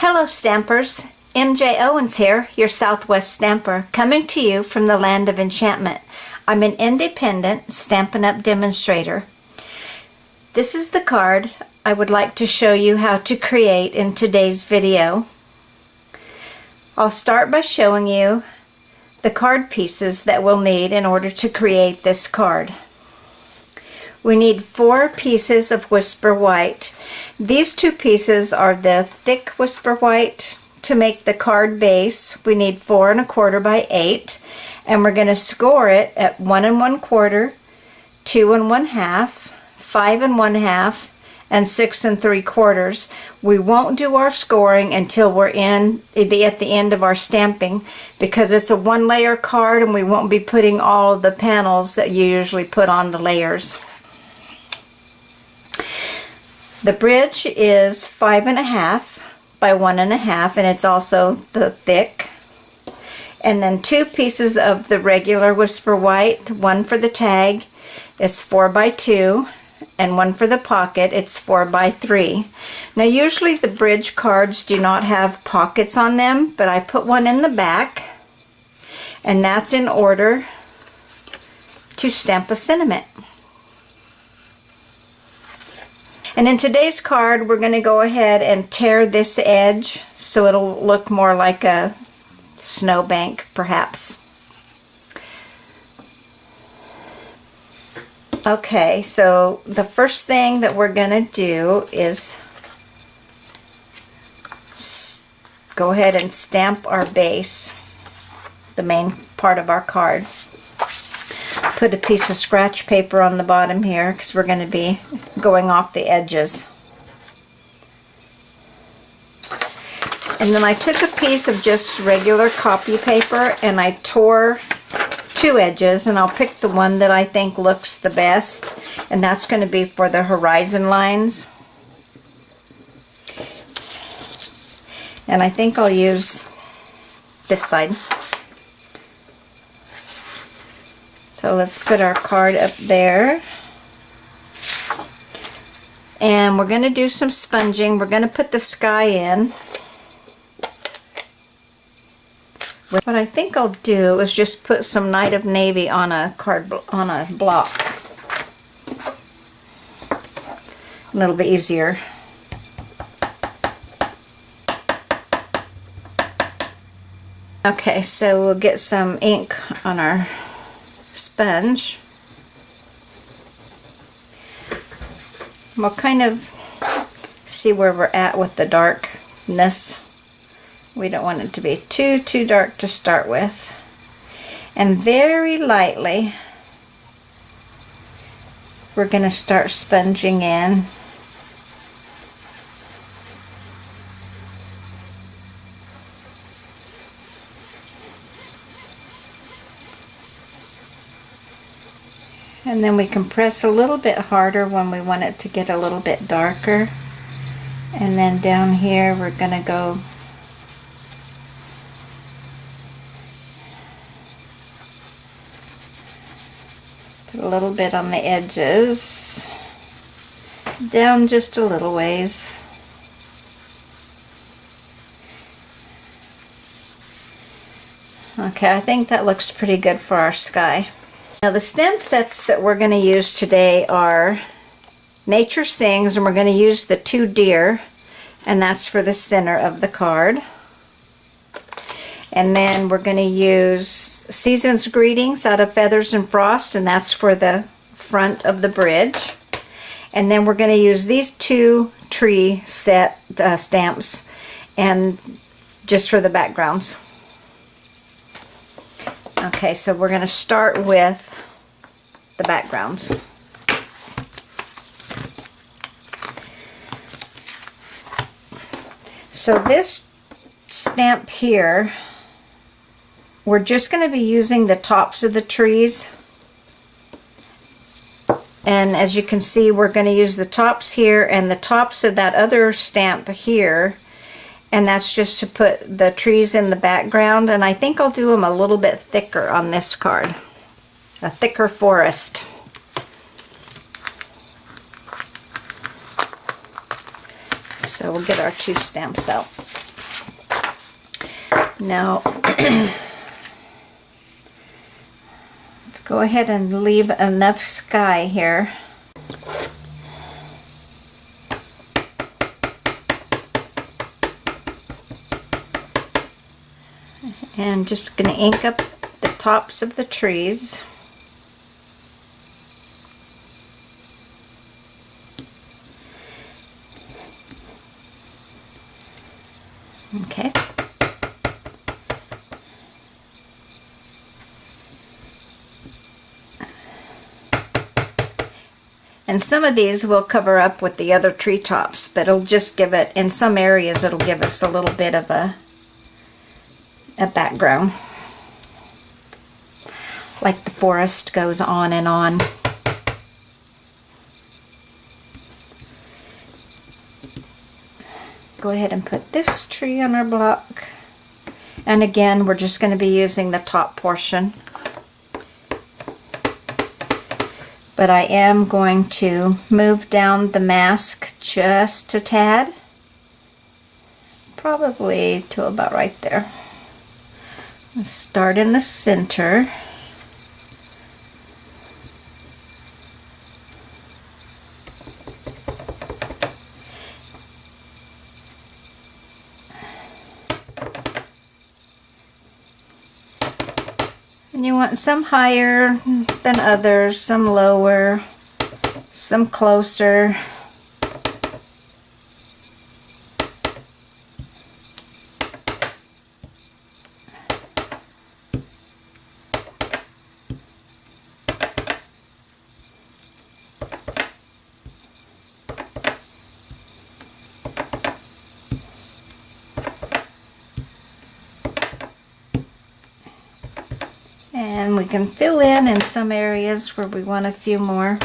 Hello Stampers, MJ Owens here, your Southwest Stamper, coming to you from the land of enchantment. I'm an independent Stampin' Up! Demonstrator. This is the card I would like to show you how to create in today's video. I'll start by showing you the card pieces that we'll need in order to create this card. We need 4 pieces of Whisper White. These 2 pieces are the thick Whisper White. To make the card base, we need 4 1/4 by 8, and we're going to score it at 1 1/4, 2 1/2, 5 1/2, and 6 3/4. We won't do our scoring until we're at the end of our stamping, because it's a 1-layer card and we won't be putting all of the panels that you usually put on the layers. The bridge is 5 1/2 by 1 1/2, and it's also the thick. And then 2 pieces of the regular Whisper White, one for the tag, it's 4 by 2, and one for the pocket, it's 4 by 3. Now usually the bridge cards do not have pockets on them, but I put one in the back, and that's in order to stamp a sentiment. And in today's card, we're going to go ahead and tear this edge so it'll look more like a snowbank, perhaps. Okay, so the first thing that we're going to do is go ahead and stamp our base, the main part of our card. Put a piece of scratch paper on the bottom here because we're going to be going off the edges. And then I took a piece of just regular copy paper and I tore 2 edges, and I'll pick the one that I think looks the best, and that's going to be for the horizon lines. And I think I'll use this side. So let's put our card up there. And we're going to do some sponging. We're going to put the sky in. What I think I'll do is just put some Night of Navy on a block. A little bit easier. Okay, so we'll get some ink on our sponge. We'll kind of see where we're at with the darkness. We don't want it to be too dark to start with. And very lightly we're going to start sponging in. And then we can press a little bit harder when we want it to get a little bit darker. And then down here we're going to go put a little bit on the edges, down just a little ways. Okay, I think that looks pretty good for our sky. Now the stamp sets that we're going to use today are Nature Sings, and we're going to use the 2 deer, and that's for the center of the card. And then we're going to use Season's Greetings out of Feathers and Frost, and that's for the front of the bridge. And then we're going to use these 2 tree set stamps, and just for the backgrounds. Okay, so we're going to start with the backgrounds. So this stamp here, we're just going to be using the tops of the trees. And as you can see, we're going to use the tops here and the tops of that other stamp here. And that's just to put the trees in the background, and I think I'll do them a little bit thicker on this card. A thicker forest. So we'll get our 2 stamps out. Now, let's go ahead and leave enough sky here. And just going to ink up the tops of the trees. Okay. And some of these will cover up with the other treetops, but it'll just give it, in some areas, it'll give us a little bit of a background. Like the forest goes on and on. Go ahead and put this tree on our block. And again, we're just going to be using the top portion. But I am going to move down the mask just a tad. Probably to about right there. Let's start in the center. And you want some higher than others, some lower, some closer. And we can fill in some areas where we want a few more.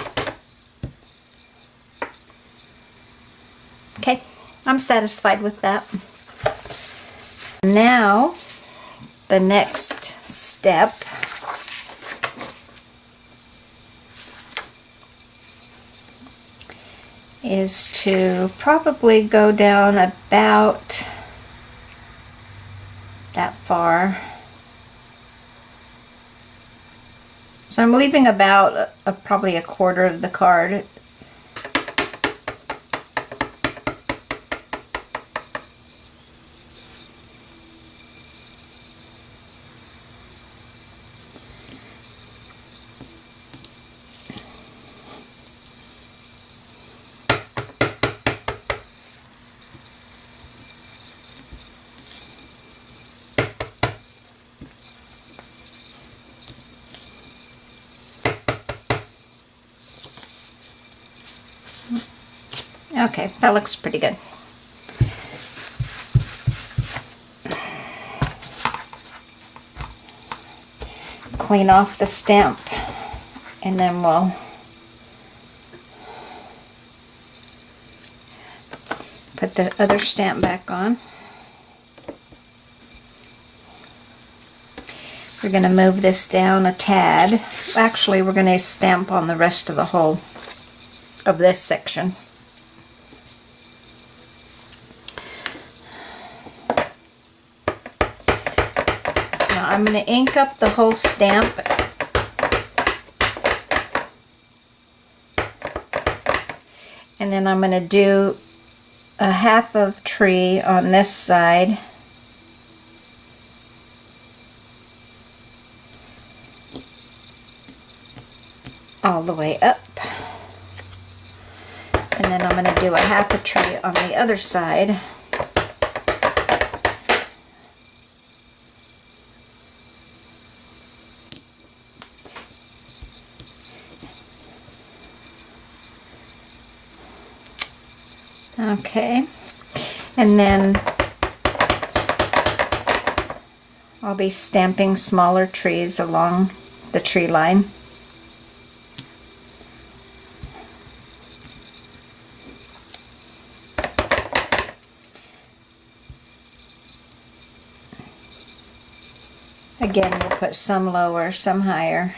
Okay, I'm satisfied with that. Now, the next step is to probably go down about that far. So I'm leaving about probably a quarter of the card. Okay, that looks pretty good. Clean off the stamp, and then we'll put the other stamp back on. We're going to move this down a tad. Actually, we're going to stamp on the rest of the whole of this section. Now I'm going to ink up the whole stamp. And then I'm going to do a half of tree on this side. All the way up. And then I'm going to do a half a tree on the other side. Okay, and then I'll be stamping smaller trees along the tree line. Again, we'll put some lower, some higher.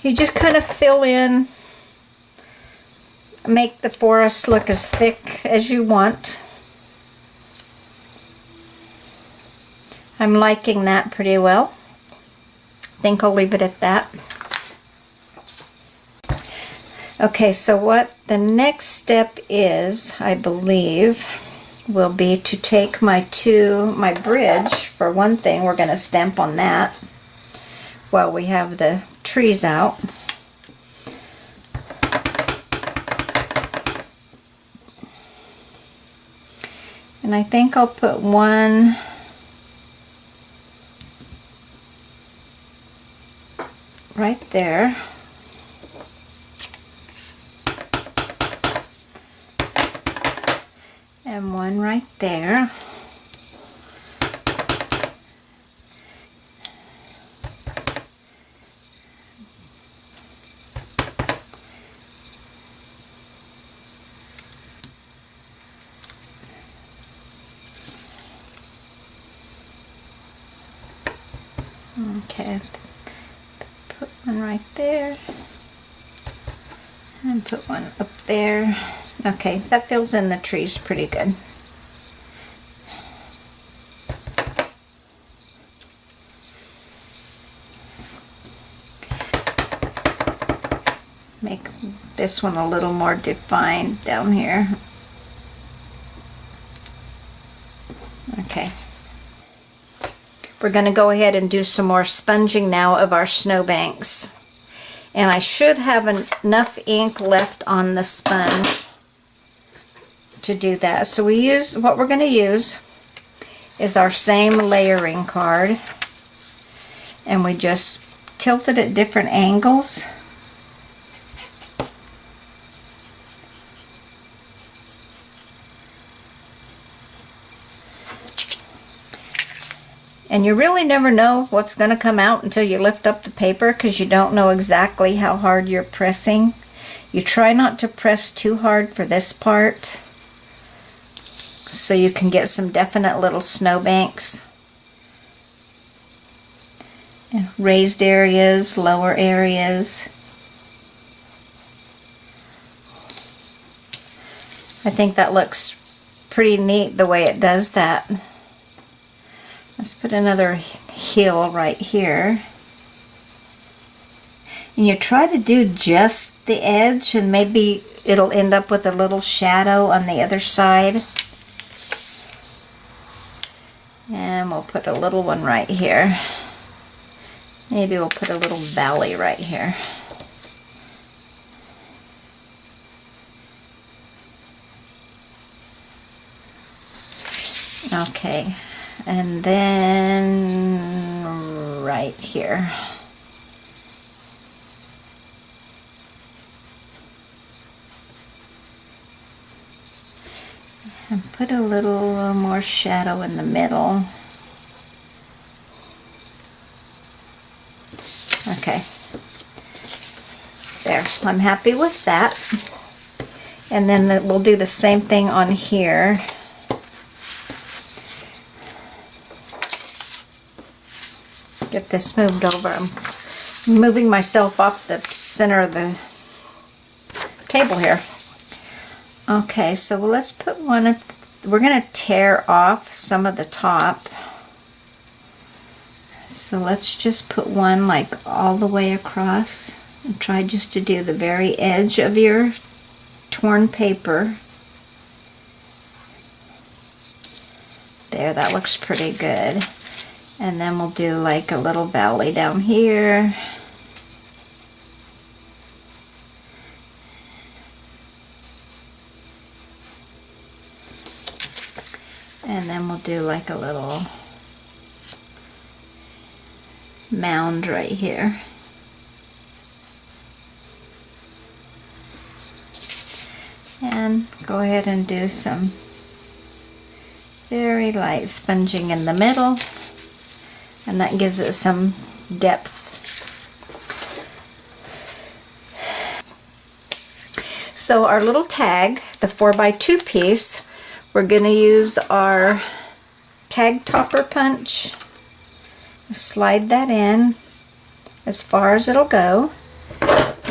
You just kind of fill in, make the forest look as thick as you want. I'm liking that pretty well. I think I'll leave it at that. Okay, so what the next step is, I believe, will be to take my bridge, for one thing. We're going to stamp on that while we have the trees out. And I think I'll put one right there. And one right there. Okay, put one right there, and put one up there. Okay, that fills in the trees pretty good. Make this one a little more defined down here. Okay. We're going to go ahead and do some more sponging now of our snowbanks. And I should have enough ink left on the sponge to do that. So what we're going to use is our same layering card. And we just tilt it at different angles. And you really never know what's going to come out until you lift up the paper, because you don't know exactly how hard you're pressing. You try not to press too hard for this part, so you can get some definite little snowbanks. And raised areas, lower areas. I think that looks pretty neat the way it does that. Let's put another hill right here. And you try to do just the edge, and maybe it'll end up with a little shadow on the other side. And we'll put a little one right here. Maybe we'll put a little valley right here. Okay. And then right here. And put a little more shadow in the middle. Okay. There. I'm happy with that. And then we'll do the same thing on here. Get this moved over. I'm moving myself off the center of the table here. Okay, so let's put one. We're going to tear off some of the top. So let's just put one like all the way across. And try just to do the very edge of your torn paper. There, that looks pretty good. And then we'll do like a little valley down here. And then we'll do like a little mound right here. And go ahead and do some very light sponging in the middle. And that gives it some depth. So our little tag, the 4x2 piece, we're going to use our tag topper punch. Slide that in as far as it'll go.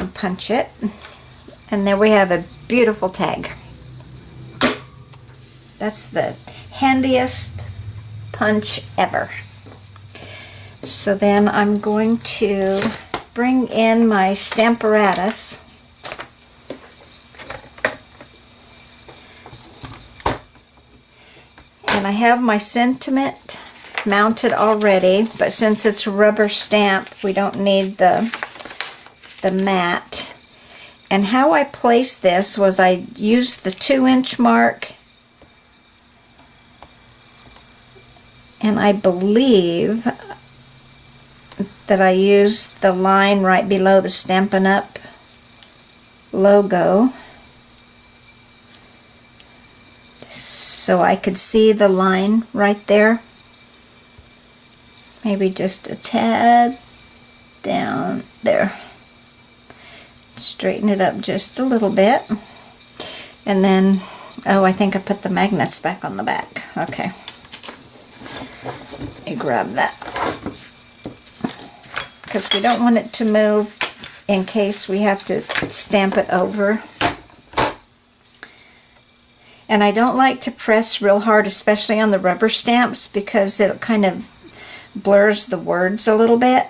and punch it. And there we have a beautiful tag. That's the handiest punch ever. So then I'm going to bring in my Stamparatus. And I have my sentiment mounted already, but since it's rubber stamp, we don't need the mat. And how I placed this was I used the 2-inch mark, and I believe that I used the line right below the Stampin' Up! Logo, so I could see the line right there. Maybe just a tad down there. Straighten it up just a little bit. And then, oh, I think I put the magnets back on the back. Okay. Let me grab that. Because we don't want it to move in case we have to stamp it over. And I don't like to press real hard, especially on the rubber stamps, because it kind of blurs the words a little bit.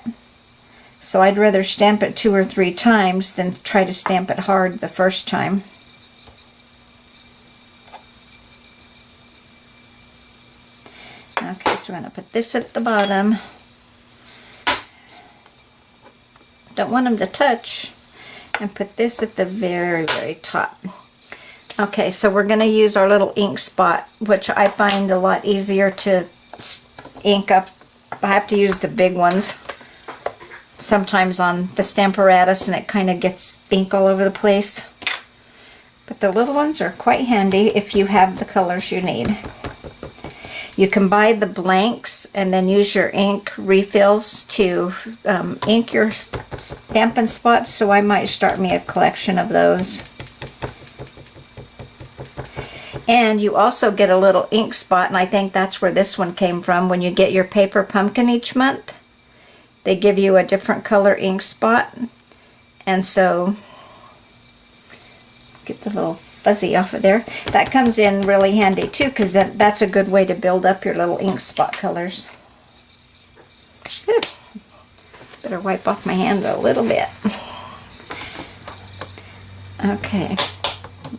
So I'd rather stamp it 2 or 3 times than try to stamp it hard the first time. Okay, so we're going to put this at the bottom. Don't want them to touch. And put this at the very, very top. Okay, so we're going to use our little ink spot, which I find a lot easier to ink up. I have to use the big ones sometimes on the Stamparatus, and it kind of gets ink all over the place. But the little ones are quite handy if you have the colors you need. You can buy the blanks and then use your ink refills to ink your Stampin' spots, so I might start me a collection of those. And you also get a little ink spot, and I think that's where this one came from. When you get your paper pumpkin each month, they give you a different color ink spot. And so, get the little fuzzy off of there. That comes in really handy too, because that's a good way to build up your little ink spot colors. Whew. Better wipe off my hands a little bit. Okay,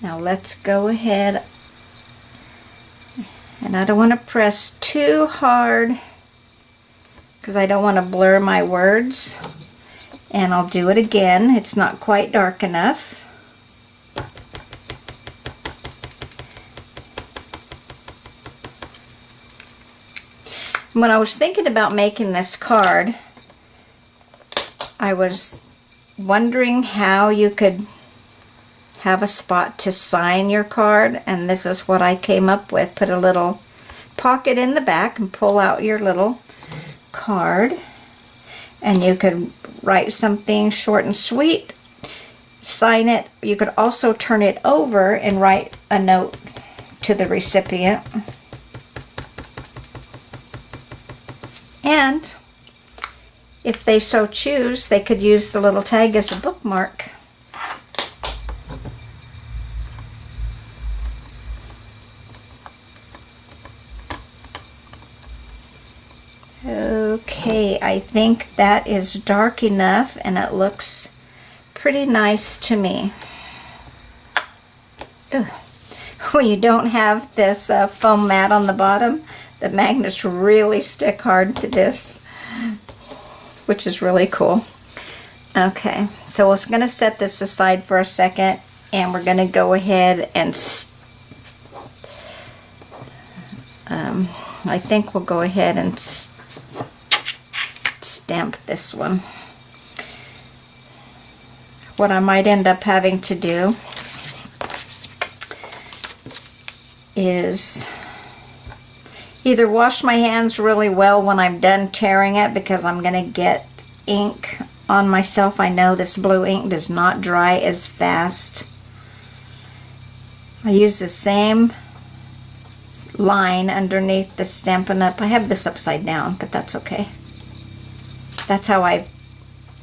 now let's go ahead. And I don't want to press too hard because I don't want to blur my words. And I'll do it again. It's not quite dark enough. When I was thinking about making this card, I was wondering how you could have a spot to sign your card, and this is what I came up with. Put a little pocket in the back and pull out your little card, and you could write something short and sweet, sign it. You could also turn it over and write a note to the recipient. And if they so choose, they could use the little tag as a bookmark. Okay, I think that is dark enough and it looks pretty nice to me. Ugh. When you don't have this foam mat on the bottom, the magnets really stick hard to this, which is really cool. Okay, so we're going to set this aside for a second, and we're going to go ahead and I think we'll go ahead and stamp this one. What I might end up having to do is either wash my hands really well when I'm done tearing it, because I'm going to get ink on myself. I know this blue ink does not dry as fast. I use the same line underneath the Stampin' Up. I have this upside down, but that's okay. That's how I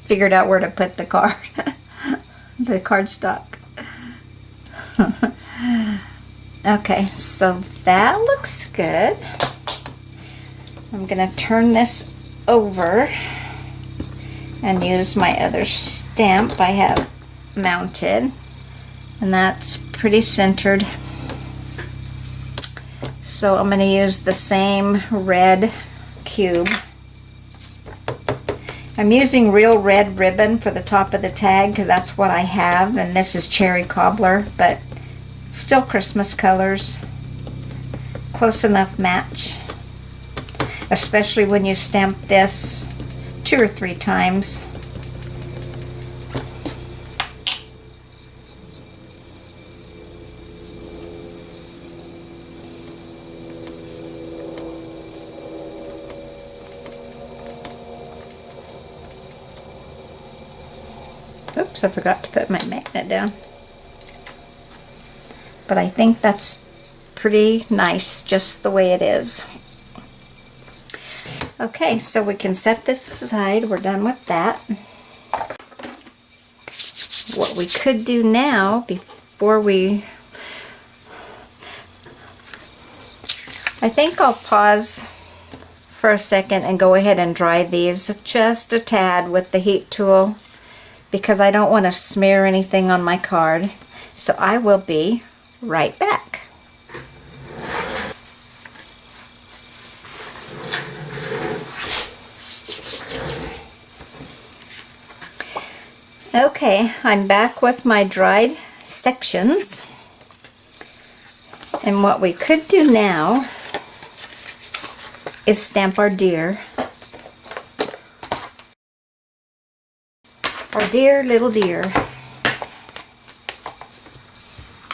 figured out where to put the card. the cardstock. Okay, so that looks good. I'm gonna turn this over and use my other stamp I have mounted, and that's pretty centered. So I'm gonna use the same red cube. I'm using real red ribbon for the top of the tag because that's what I have, and this is Cherry Cobbler, but still Christmas colors. Close enough match, especially when you stamp this 2 or 3 times. Oops, I forgot to put my magnet down. But I think that's pretty nice just the way it is. Okay, so we can set this aside. We're done with that. What we could do now, before I think I'll pause for a second and go ahead and dry these just a tad with the heat tool, because I don't want to smear anything on my card. So I will be right back. Okay, I'm back with my dried sections. And what we could do now is stamp our deer. Our dear little deer.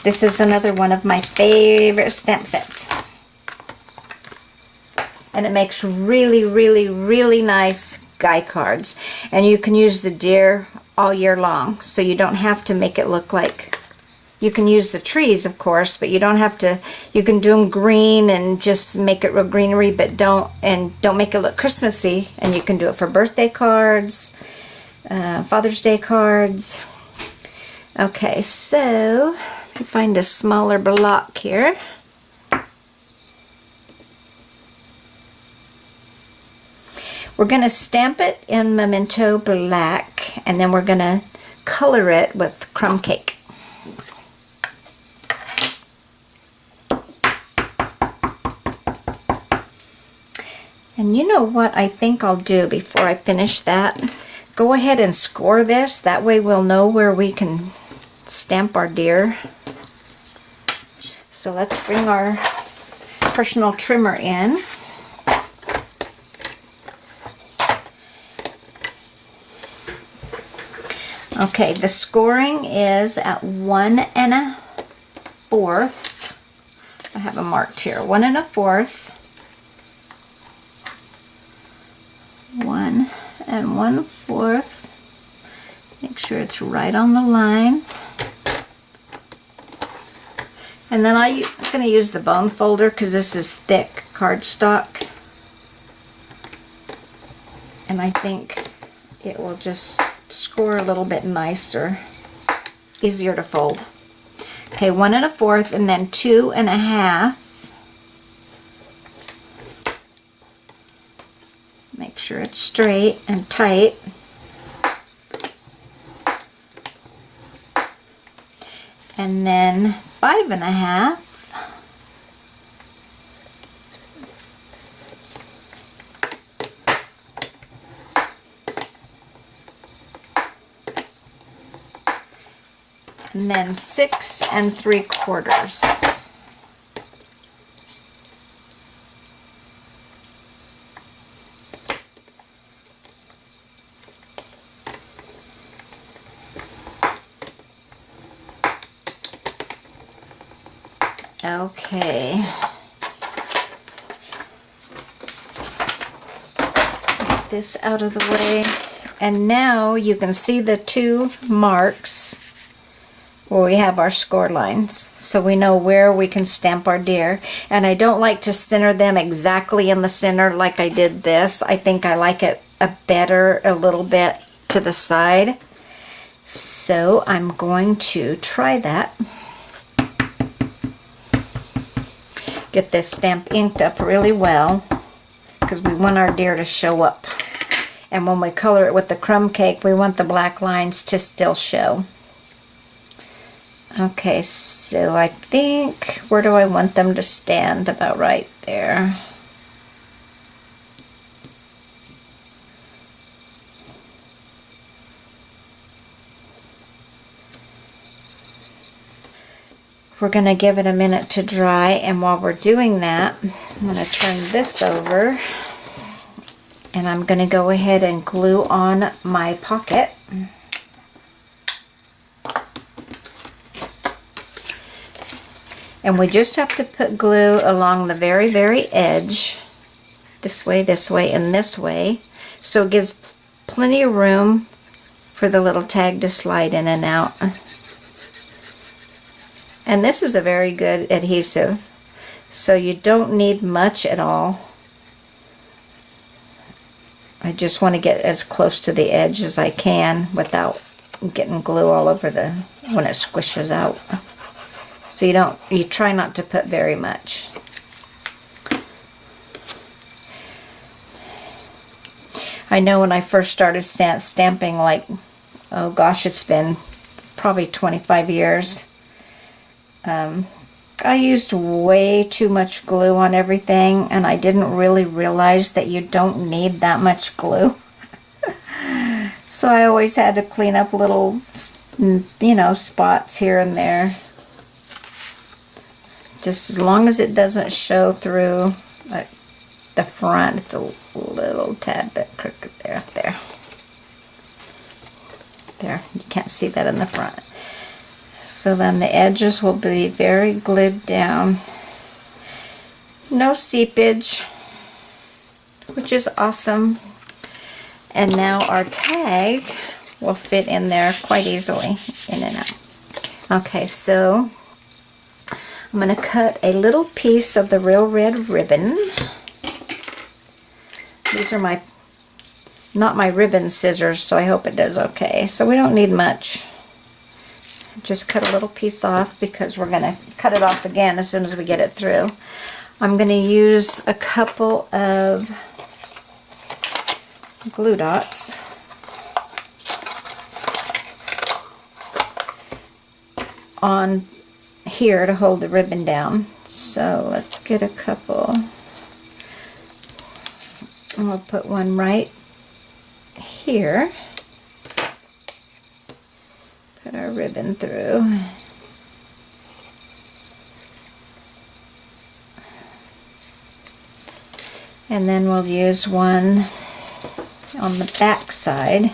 This is another one of my favorite stamp sets. And it makes really, really, really nice guy cards. And you can use the deer all year long, so you don't have to make it look like, you can use the trees of course, but you don't have to, you can do them green and just make it real greenery, but don't make it look Christmassy. And you can do it for birthday cards, Father's Day cards. Okay, so let me find a smaller block here. We're going to stamp it in Mimento Black, and then we're going to color it with crumb cake. And you know what I think I'll do before I finish that? Go ahead and score this. That way we'll know where we can stamp our deer. So let's bring our personal trimmer in. Okay, the scoring is at 1 1/4. I have it marked here. 1 1/4. 1 1/4. Make sure it's right on the line. And then I'm going to use the bone folder because this is thick cardstock. And I think it will just score a little bit nicer, easier to fold. Okay, 1 1/4 and then 2 1/2. Make sure it's straight and tight. And then 5 1/2. And then 6 3/4. Okay. Get this out of the way. And now you can see the 2 marks where we have our score lines, so we know where we can stamp our deer. And I don't like to center them exactly in the center like I did this. I think I like it a little bit to the side. So I'm going to try that. Get this stamp inked up really well because we want our deer to show up. And when we color it with the crumb cake, we want the black lines to still show. Okay, so I think, where do I want them to stand? About right there. We're going to give it a minute to dry, and while we're doing that, I'm going to turn this over, and I'm going to go ahead and glue on my pocket. And we just have to put glue along the very, very edge, this way, and this way, so it gives plenty of room for the little tag to slide in and out. And this is a very good adhesive, so you don't need much at all. I just want to get as close to the edge as I can without getting glue all over when it squishes out. So you try not to put very much. I know when I first started stamping, like, oh gosh, it's been probably 25 years. I used way too much glue on everything, and I didn't really realize that you don't need that much glue. So I always had to clean up little, spots here and there. Just as long as it doesn't show through the front. It's a little tad bit crooked there. There, you can't see that in the front. So then the edges will be very glued down. No seepage, which is awesome. And now our tag will fit in there quite easily, in and out. Okay, so I'm going to cut a little piece of the real red ribbon. These are not my ribbon scissors, so I hope it does okay. So we don't need much. Just cut a little piece off because we're going to cut it off again as soon as we get it through. I'm going to use a couple of glue dots. On here to hold the ribbon down. So let's get a couple. I'll put one right here. Put our ribbon through. And then we'll use one on the back side.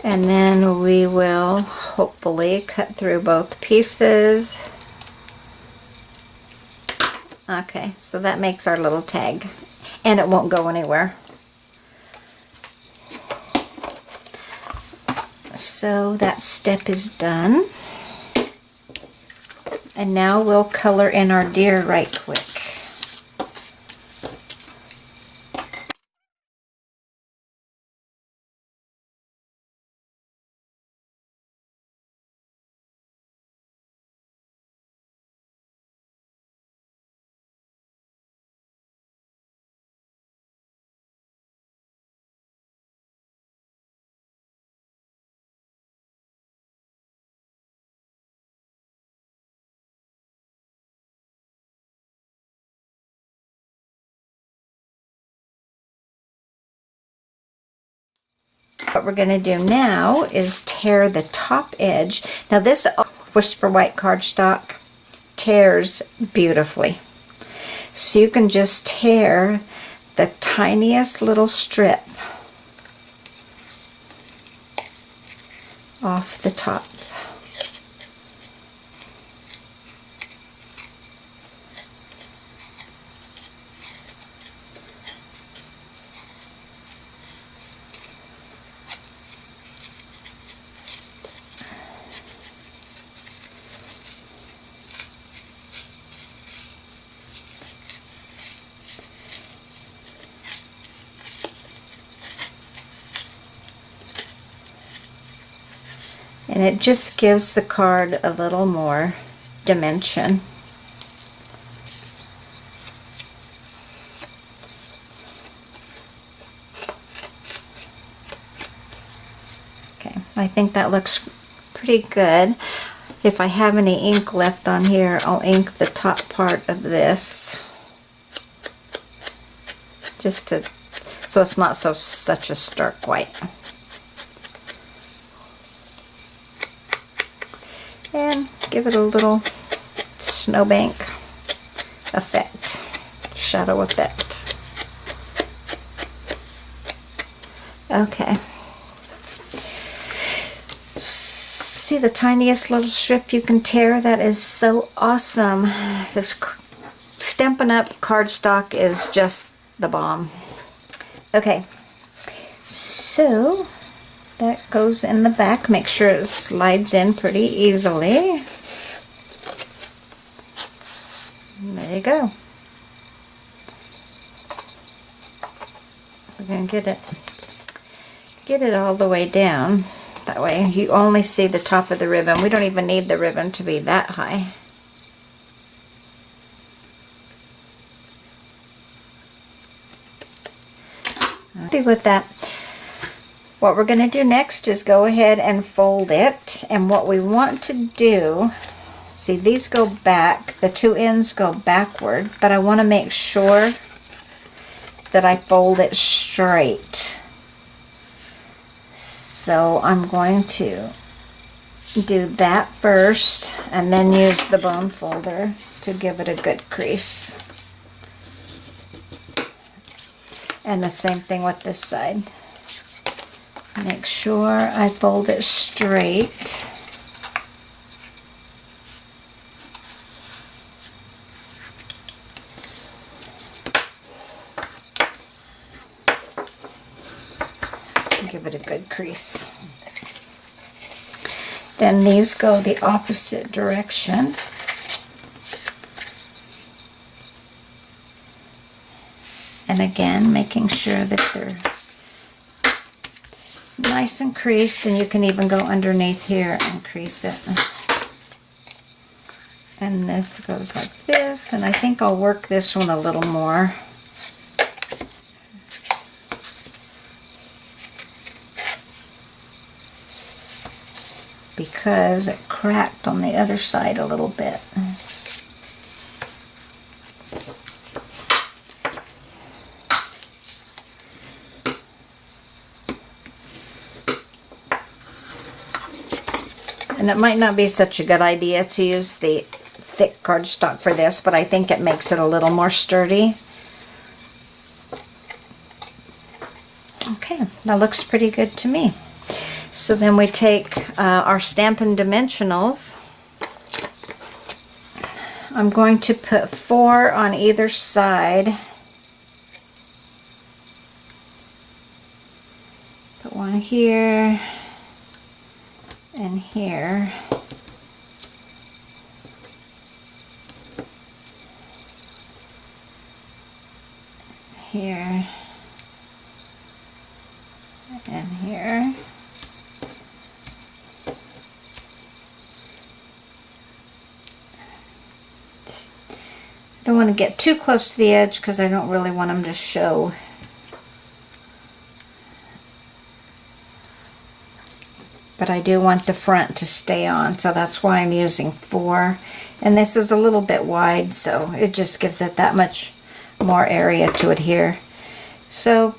And then we will hopefully cut through both pieces. Okay, so that makes our little tag, and it won't go anywhere. So that step is done. And now we'll color in our deer right quick. What we're going to do now is tear the top edge. Now this Whisper White cardstock tears beautifully. So you can just tear the tiniest little strip off the top. And it just gives the card a little more dimension. Okay, I think that looks pretty good. If I have any ink left on here, I'll ink the top part of this, just to, so it's not such a stark white. And give it a little snowbank effect, shadow effect. Okay. See the tiniest little strip you can tear? That is so awesome. This Stampin' Up! Cardstock is just the bomb. Okay, so that goes in the back. Make sure it slides in pretty easily. And there you go. We're going to get it all the way down. That way you only see the top of the ribbon. We don't even need the ribbon to be that high. Happy with that. What we're going to do next is go ahead and fold it. And what we want to do, see, these go back, the two ends go backward, but I want to make sure that I fold it straight. So I'm going to do that first and then use the bone folder to give it a good crease. And the same thing with this side. Make sure I fold it straight. Give it a good crease. Then these go the opposite direction. And again, making sure that they're nice and creased, and you can even go underneath here and crease it. And this goes like this, and I think I'll work this one a little more. Because it cracked on the other side a little bit. And it might not be such a good idea to use the thick cardstock for this, but I think it makes it a little more sturdy. Okay, that looks pretty good to me. So then we take our Stampin' Dimensionals. I'm going to put 4 on either side. Put one here and here. Here and here. I don't want to get too close to the edge because I don't really want them to show. But I do want the front to stay on, so that's why I'm using 4. And this is a little bit wide, so it just gives it that much more area to adhere. So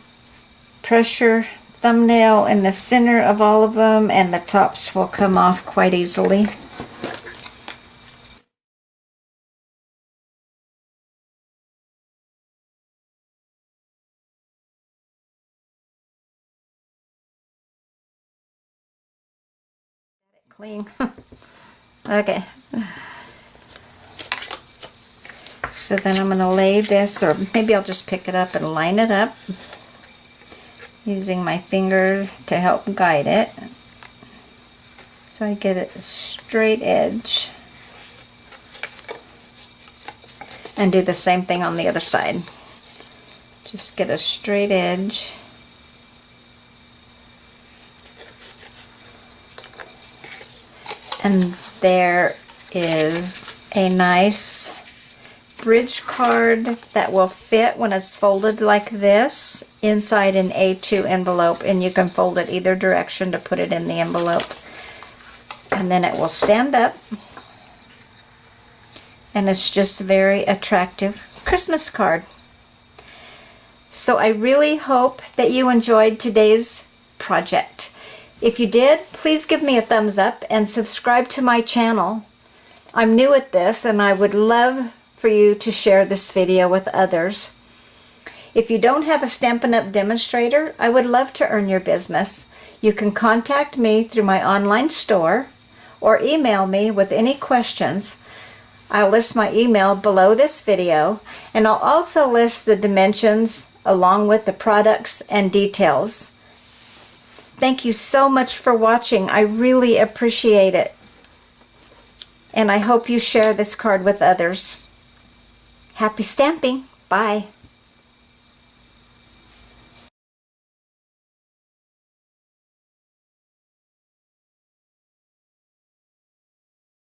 press your thumbnail in the center of all of them, and the tops will come off quite easily. Clean. Okay. So then I'm going to lay this, or maybe I'll just pick it up and line it up using my finger to help guide it. So I get it a straight edge. And do the same thing on the other side. Just get a straight edge. And there is a nice bridge card that will fit when it's folded like this inside an A2 envelope, and you can fold it either direction to put it in the envelope. And then it will stand up, and it's just a very attractive Christmas card. So I really hope that you enjoyed today's project. If you did, please give me a thumbs up and subscribe to my channel. I'm new at this, and I would love for you to share this video with others. If you don't have a Stampin' Up! Demonstrator, I would love to earn your business. You can contact me through my online store or email me with any questions. I'll list my email below this video, and I'll also list the dimensions along with the products and details. Thank you so much for watching. I really appreciate it. And I hope you share this card with others. Happy stamping. Bye.